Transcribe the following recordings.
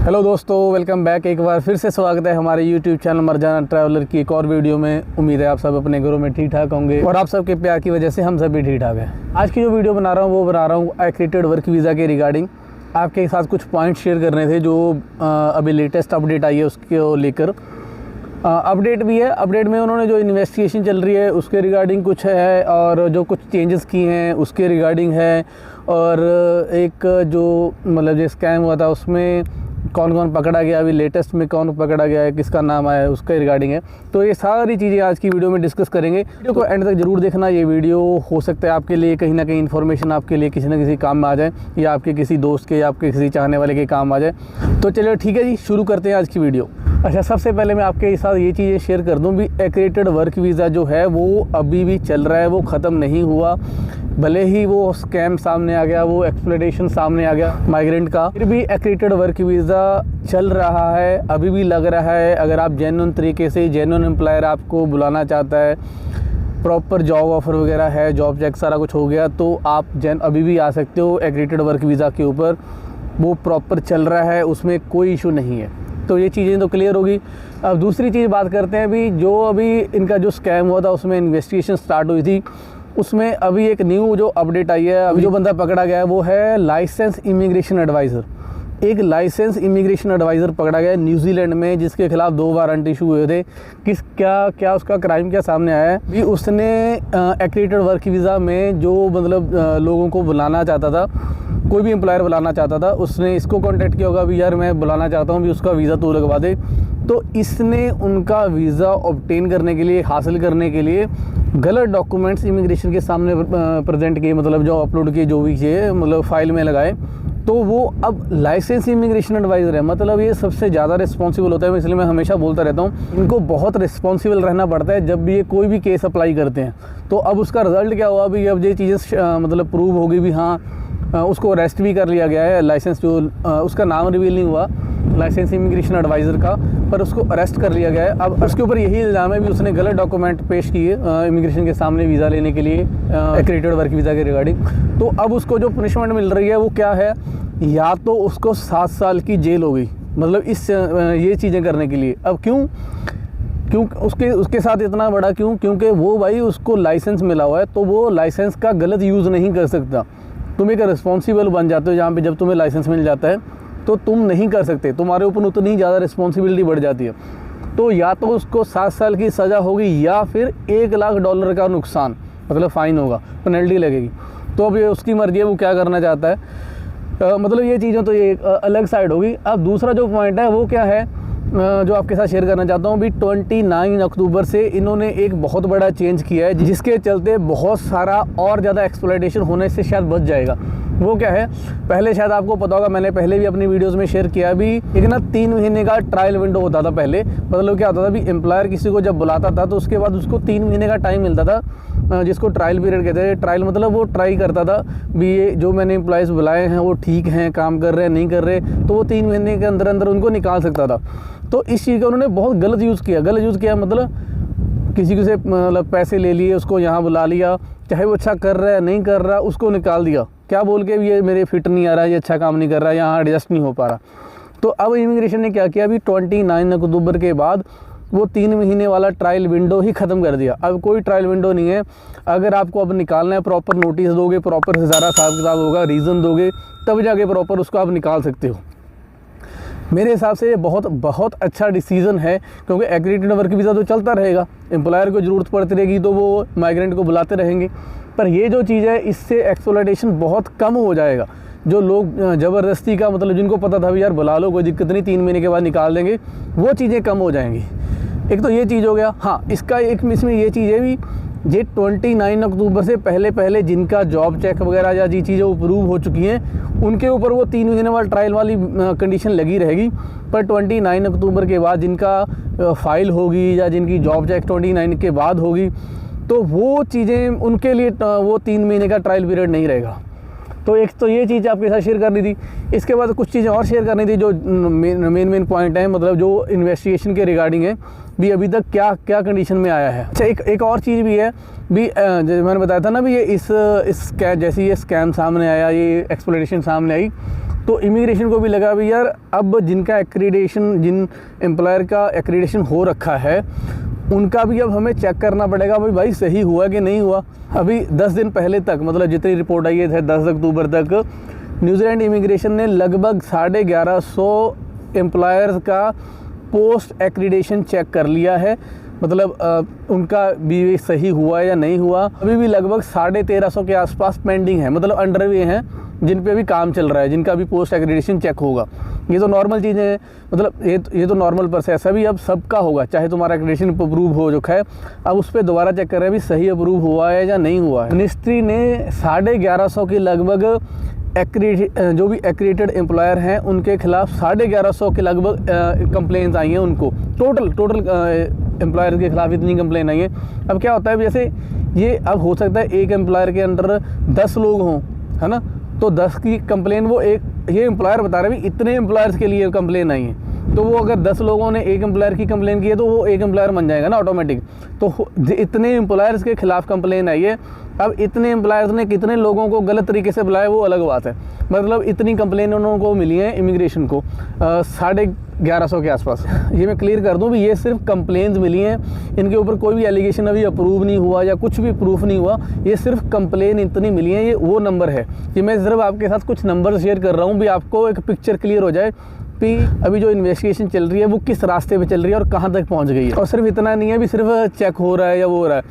Hello दोस्तों, welcome back. एक बार फिर से स्वागत है हमारे यूट्यूब चैनल मरजाना ट्रैवलर की एक और वीडियो में। उम्मीद है आप सब अपने घरों में ठीक ठाक होंगे और आप सबके प्यार की वजह से हम सब भी ठीक ठाक हैं। आज की जो वीडियो बना रहा हूँ वो बना रहा हूँ एक्रेडिटेड वर्क वीज़ा के रिगार्डिंग। आपके साथ कुछ पॉइंट शेयर करने थे जो अभी लेटेस्ट अपडेट आई है उसको लेकर। अपडेट भी है, अपडेट में उन्होंने जो इन्वेस्टिगेशन चल रही है उसके रिगार्डिंग कुछ है और जो कुछ चेंजेस किए हैं उसके रिगार्डिंग है, और एक जो मतलब जो स्कैम हुआ था उसमें कौन कौन पकड़ा गया, अभी लेटेस्ट में कौन पकड़ा गया है, किसका नाम आया है, उसके रिगार्डिंग है। तो ये सारी चीज़ें आज की वीडियो में डिस्कस करेंगे। वीडियो को एंड तक जरूर देखना। ये वीडियो हो सकता है आपके लिए कहीं ना कहीं इन्फॉर्मेशन आपके लिए किसी न किसी काम में आ जाए, या आपके किसी दोस्त के या आपके किसी चाहने वाले के काम आ जाए। तो चलिए ठीक है जी, शुरू करते हैं आज की वीडियो। अच्छा, सबसे पहले मैं आपके साथ ये चीज़ें शेयर कर दूं भी एक्रेडिटेड वर्क वीज़ा जो है वो अभी भी चल रहा है, वो ख़त्म नहीं हुआ। भले ही वो स्कैम सामने आ गया, वो एक्सप्लॉयटेशन सामने आ गया माइग्रेंट का, फिर भी एक्रेडिटेड वर्क वीज़ा चल रहा है, अभी भी लग रहा है। अगर आप जेन्युइन तरीके से, जेन्युइन एम्प्लॉयर आपको बुलाना चाहता है, प्रॉपर जॉब ऑफ़र वगैरह है, जॉब चेक सारा कुछ हो गया, तो आप अभी भी आ सकते हो एक्रेडिटेड वर्क वीज़ा के ऊपर। वो प्रॉपर चल रहा है, उसमें कोई इशू नहीं है। तो ये चीज़ें तो क्लियर होगी। अब दूसरी चीज़ बात करते हैं भी, जो अभी इनका जो स्कैम हुआ था उसमें इन्वेस्टिगेशन स्टार्ट हुई थी, उसमें अभी एक न्यू जो अपडेट आई है। अभी जो बंदा पकड़ा गया है वो है लाइसेंस इमिग्रेशन एडवाइज़र। एक लाइसेंस इमिग्रेशन एडवाइज़र पकड़ा गया है न्यूजीलैंड में, जिसके खिलाफ 2 वारंट इशू हुए थे। क्या उसका क्राइम क्या सामने आया है भी, उसने एक्रेडिटेड वर्क वीज़ा में जो मतलब लोगों को बुलाना चाहता था, कोई भी एम्प्लॉयर बुलाना चाहता था, उसने इसको कांटेक्ट किया होगा भी यार मैं बुलाना चाहता हूँ भी उसका वीज़ा तू लगवा दे। तो इसने उनका वीज़ा ऑब्टेन करने के लिए, हासिल करने के लिए गलत डॉक्यूमेंट्स इमिग्रेशन के सामने प्रेजेंट किए, मतलब जो अपलोड किए, जो भी किए, मतलब फ़ाइल में लगाए। तो वो अब लाइसेंस इमिग्रेशन एडवाइज़र है, मतलब ये सबसे ज़्यादा रिस्पॉन्सिबल होता है। इसलिए मैं हमेशा बोलता रहता हूँ इनको बहुत रिस्पॉन्सिबल रहना पड़ता है जब भी ये कोई भी केस अप्लाई करते हैं। तो अब उसका रिज़ल्ट क्या हुआ भी, अब ये चीज़ें मतलब प्रूव होगी भी हाँ उसको अरेस्ट भी कर लिया गया है। लाइसेंस जो उसका नाम रिवील नहीं हुआ लाइसेंस इमिग्रेशन एडवाइज़र का, पर उसको अरेस्ट कर लिया गया है। अब उसके ऊपर यही इल्ज़ाम है भी उसने गलत डॉक्यूमेंट पेश किए इमिग्रेशन के सामने वीज़ा लेने के लिए, एक्रेडिटेड वर्क वीज़ा के रिगार्डिंग। तो अब उसको जो पनिशमेंट मिल रही है वो क्या है, या तो उसको 7 साल की जेल हो गई, मतलब इस ये चीज़ें करने के लिए। अब क्यों उसके साथ इतना बड़ा क्यों? क्योंकि वो भाई उसको लाइसेंस मिला हुआ है, तो वो लाइसेंस का गलत यूज़ नहीं कर सकता। तुम एक रिस्पॉन्सिबल बन जाते हो जहाँ पे जब तुम्हें लाइसेंस मिल जाता है तो तुम नहीं कर सकते, तुम्हारे ऊपर उतनी ज़्यादा रिस्पॉन्सिबिलिटी बढ़ जाती है। तो या तो उसको 7 साल की सज़ा होगी या फिर $1 लाख का नुकसान, मतलब फ़ाइन होगा, पेनल्टी लगेगी। तो अब ये उसकी मर्ज़ी है वो क्या करना चाहता है। मतलब ये चीज़ें तो ये एक अलग साइड होगी। अब दूसरा जो पॉइंट है वो क्या है जो आपके साथ शेयर करना चाहता हूँ भी, 29 अक्टूबर से इन्होंने एक बहुत बड़ा चेंज किया है जिसके चलते बहुत सारा और ज़्यादा एक्सप्लॉयटेशन होने से शायद बच जाएगा। वो क्या है, पहले शायद आपको पता होगा, मैंने पहले भी अपनी वीडियोस में शेयर किया भी, एक ना 3 महीने का ट्रायल विंडो होता था पहले। मतलब क्या होता था भी, एम्प्लॉयर किसी को जब बुलाता था तो उसके बाद उसको 3 महीने का टाइम मिलता था, जिसको ट्रायल पीरियड कहते हैं। ट्रायल मतलब वो ट्राई करता था भी ये जो मैंने एम्प्लॉयज़ बुलाए हैं वो ठीक हैं, काम कर रहे हैं, नहीं कर रहे, तो वो 3 महीने के अंदर अंदर उनको निकाल सकता था। तो इस चीज़ का उन्होंने बहुत गलत यूज़ किया। मतलब किसी से मतलब पैसे ले लिए, उसको यहाँ बुला लिया, चाहे वो अच्छा कर रहा है नहीं कर रहा, उसको निकाल दिया, क्या बोल के ये मेरे फिट नहीं आ रहा, ये अच्छा काम नहीं कर रहा, यहाँ एडजस्ट नहीं हो पा रहा। तो अब इमिग्रेशन ने क्या किया अभी 29 अक्टूबर के बाद वो 3 महीने वाला ट्रायल विंडो ही ख़त्म कर दिया। अब कोई ट्रायल विंडो नहीं है। अगर आपको अब निकालना है, प्रॉपर नोटिस दोगे, प्रॉपर सारा हिसाब किताब होगा, रीज़न दोगे, तब जाके प्रॉपर उसको आप निकाल सकते हो। मेरे हिसाब से ये बहुत अच्छा डिसीज़न है, क्योंकि एक्रेडिटेड वर्क वीज़ा तो चलता रहेगा, एम्प्लॉयर को ज़रूरत पड़ती रहेगी तो वो माइग्रेंट को बुलाते रहेंगे। पर ये जो चीज़ है इससे एक्सप्लॉयटेशन बहुत कम हो जाएगा। जो लोग ज़बरदस्ती का, मतलब जिनको पता था भी यार बुला लो कोई दिक्कत नहीं, 3 महीने के बाद निकाल देंगे, वो चीज़ें कम हो जाएंगी। एक तो ये चीज़ हो गया। हाँ, इसका एक इसमें ये चीज़ है भी, ये 29 अक्टूबर से पहले जिनका जॉब चेक वगैरह या जी चीज़ें अप्रूव हो चुकी हैं उनके ऊपर वो 3 महीने वाला ट्रायल वाली कंडीशन लगी रहेगी। पर 29 अक्टूबर के बाद जिनका फ़ाइल होगी या जिनकी जॉब चेक 29 के बाद होगी, तो वो चीज़ें उनके लिए वो 3 महीने का ट्रायल पीरियड नहीं रहेगा। तो एक तो ये चीज़ आपके साथ शेयर करनी थी। इसके बाद कुछ चीज़ें और शेयर करनी थी जो मेन पॉइंट है, मतलब जो इन्वेस्टिगेशन के रिगार्डिंग है भी, अभी तक क्या कंडीशन में आया है। अच्छा, एक और चीज़ भी है भी, जैसे मैंने बताया था ना भी, ये इस जैसे ये स्कैम सामने आया, ये एक्सप्लॉयटेशन सामने आई, तो इमिग्रेशन को भी लगा भी यार अब जिनका एक्रीडेशन, जिन एम्प्लॉयर का एक्रीडेशन हो रखा है उनका भी अब हमें चेक करना पड़ेगा भाई सही हुआ कि नहीं हुआ। अभी 10 दिन पहले तक, मतलब जितनी रिपोर्ट आई है 10 अक्टूबर तक, न्यूजीलैंड इमिग्रेशन ने लगभग 1150 एम्प्लॉयर्स का पोस्ट एक्रीडेशन चेक कर लिया है, मतलब उनका भी सही हुआ या नहीं हुआ। अभी भी लगभग 1350 के आसपास पेंडिंग है, मतलब अंडरवे हैं, जिन पे भी काम चल रहा है, जिनका भी पोस्ट एक्रीडेशन चेक होगा। ये तो नॉर्मल चीज़ें हैं, मतलब ये तो नॉर्मल प्रोसेस है। अभी अब सबका होगा, चाहे तुम्हारा एक्रीडेशन अप्रूव हो चुका है, अब उस पर दोबारा चेक कर रहे हैं भी सही अप्रूव हुआ है या नहीं हुआ है। मिनिस्ट्री ने 1150 के लगभग जो भी एक्रीडेटेड एम्प्लॉयर हैं उनके खिलाफ 1150 के लगभग कंप्लेंट्स आई हैं उनको, टोटल एम्प्लॉयर के खिलाफ इतनी कंप्लेन आई है। अब क्या होता है, जैसे ये अब हो सकता है एक एम्प्लॉयर के अंडर 10 लोग हों, है ना, तो 10 की कंप्लेन वो ये एम्प्लॉयर बता रहे हैं इतने एम्प्लॉयर्स के लिए कंप्लेन आई है, तो वो अगर 10 लोगों ने एक एम्प्लॉयर की कंप्लेन की है तो वो एक एम्प्लॉयर बन जाएगा ना ऑटोमेटिक। तो इतने एम्प्लॉयर्स के खिलाफ कंप्लेन आई है। अब इतने एम्प्लॉयर्स ने कितने लोगों को गलत तरीके से बुलाया वो अलग बात है, मतलब इतनी कंप्लेन उनको मिली है इमिग्रेशन को 1150 के आसपास। ये मैं क्लियर कर दूं भी ये सिर्फ कंप्लेंट्स मिली हैं, इनके ऊपर कोई भी एलिगेशन अभी अप्रूव नहीं हुआ या कुछ भी प्रूफ नहीं हुआ, ये सिर्फ कंप्लेन इतनी मिली है। ये वो नंबर है कि मैं सिर्फ आपके साथ कुछ नंबर शेयर कर रहा हूँ भी आपको एक पिक्चर क्लियर हो जाए कि अभी जो इन्वेस्टिगेशन चल रही है वो किस रास्ते पे चल रही है और कहाँ तक पहुँच गई है। और सिर्फ इतना नहीं है भी सिर्फ चेक हो रहा है या वो हो रहा है,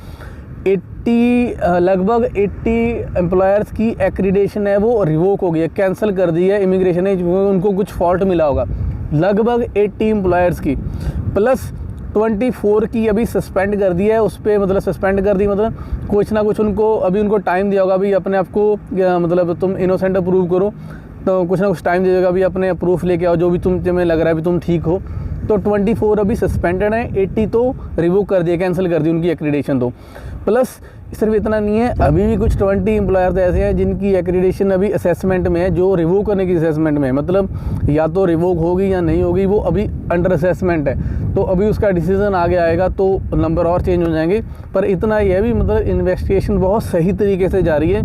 लगभग 80 एम्प्लॉयर्स की एक्रीडेशन है वो रिवोक हो गई है, कैंसिल कर दी है इमिग्रेशन ने, उनको कुछ फॉल्ट मिला होगा। लगभग 80 एम्प्लॉयर्स की, प्लस 24 की अभी सस्पेंड कर दी है उस पर, मतलब सस्पेंड कर दी, मतलब कुछ ना कुछ उनको टाइम दिया होगा अभी अपने आप को, मतलब तुम इनोसेंट अप्रूव करो तो कुछ ना कुछ टाइम दे देगा, अभी अपने प्रूफ लेके आओ जो भी तुम्हें लग रहा है भी तुम ठीक हो। तो 24 अभी सस्पेंडेड है, 80 तो रिवोक कर दिया, कैंसिल कर दी उनकी एक्रीडेशन। तो प्लस सिर्फ इतना नहीं है, अभी भी कुछ 20 एम्प्लॉयर्स ऐसे हैं जिनकी एक्रीडेशन अभी असेसमेंट में है, जो रिवोक करने की असेसमेंट में है, मतलब या तो रिवोक होगी या नहीं होगी, वो अभी अंडर असेसमेंट है। तो अभी उसका डिसीजन आगे आएगा तो नंबर और चेंज हो जाएंगे। पर इतना ही है भी, मतलब इन्वेस्टिगेशन बहुत सही तरीके से जारी है,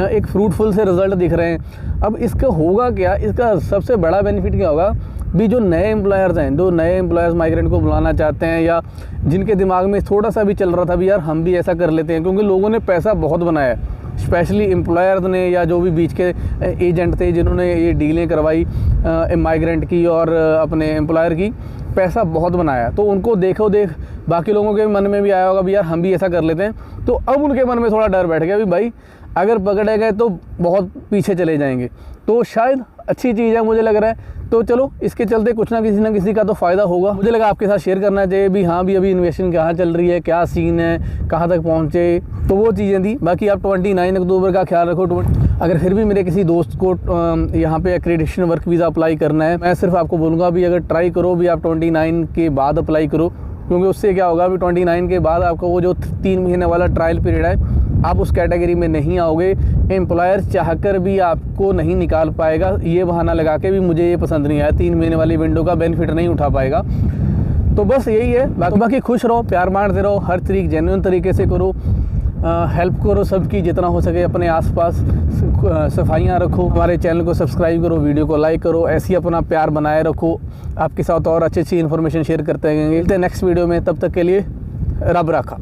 एक फ्रूटफुल से रिजल्ट दिख रहे हैं। अब इसका होगा क्या, इसका सबसे बड़ा बेनिफिट क्या होगा भी, जो नए एम्प्लॉयर्स हैं, जो नए एम्प्लॉयर्स माइग्रेंट को बुलाना चाहते हैं या जिनके दिमाग में थोड़ा सा भी चल रहा था भी यार हम भी ऐसा कर लेते हैं, क्योंकि लोगों ने पैसा बहुत बनाया है, स्पेशली एम्प्लॉयर्स ने या जो भी बीच के एजेंट थे जिन्होंने ये डीलें करवाई माइग्रेंट की और अपने एम्प्लॉयर की, पैसा बहुत बनाया। तो उनको देख बाकी लोगों के मन में भी आया होगा भी यार हम भी ऐसा कर लेते हैं। तो अब उनके मन में थोड़ा डर बैठ गया भी भाई अगर पकड़े गए तो बहुत पीछे चले जाएंगे। तो शायद अच्छी चीज़ है मुझे लग रहा है। तो चलो इसके चलते कुछ ना किसी का तो फ़ायदा होगा। मुझे लगा आपके साथ शेयर करना चाहिए भी हाँ भी अभी इन्वेस्टिगेशन कहाँ चल रही है, क्या सीन है, कहाँ तक पहुँचे, तो वो चीज़ें थी। बाकी आप 29 अक्टूबर का ख्याल रखो। अगर फिर भी मेरे किसी दोस्त को यहाँ पे एक्रेडिटेशन वर्क वीज़ा अप्लाई करना है, मैं सिर्फ आपको बोलूँगा भी अगर ट्राई करो भी आप 29 के बाद अप्लाई करो, क्योंकि उससे क्या होगा भी 29 के बाद आपका वो जो 3 महीने वाला ट्रायल पीरियड है आप उस कैटेगरी में नहीं आओगे। एम्प्लॉयर चाहकर भी आपको नहीं निकाल पाएगा, ये बहाना लगा के भी मुझे ये पसंद नहीं आया, 3 महीने वाली विंडो का बेनिफिट नहीं उठा पाएगा। तो बस यही है। बाकी खुश रहो, प्यार बांटते रहो, हर तरीके जेन्युइन तरीके से करो, हेल्प करो सबकी जितना हो सके, अपने आसपास सफाइयाँ रखो, हमारे चैनल को सब्सक्राइब करो, वीडियो को लाइक करो, ऐसे ही अपना प्यार बनाए रखो। आपके साथ और अच्छी इन्फॉर्मेशन शेयर करते रहेंगे। नेक्स्ट वीडियो में, तब तक के लिए रब रखा।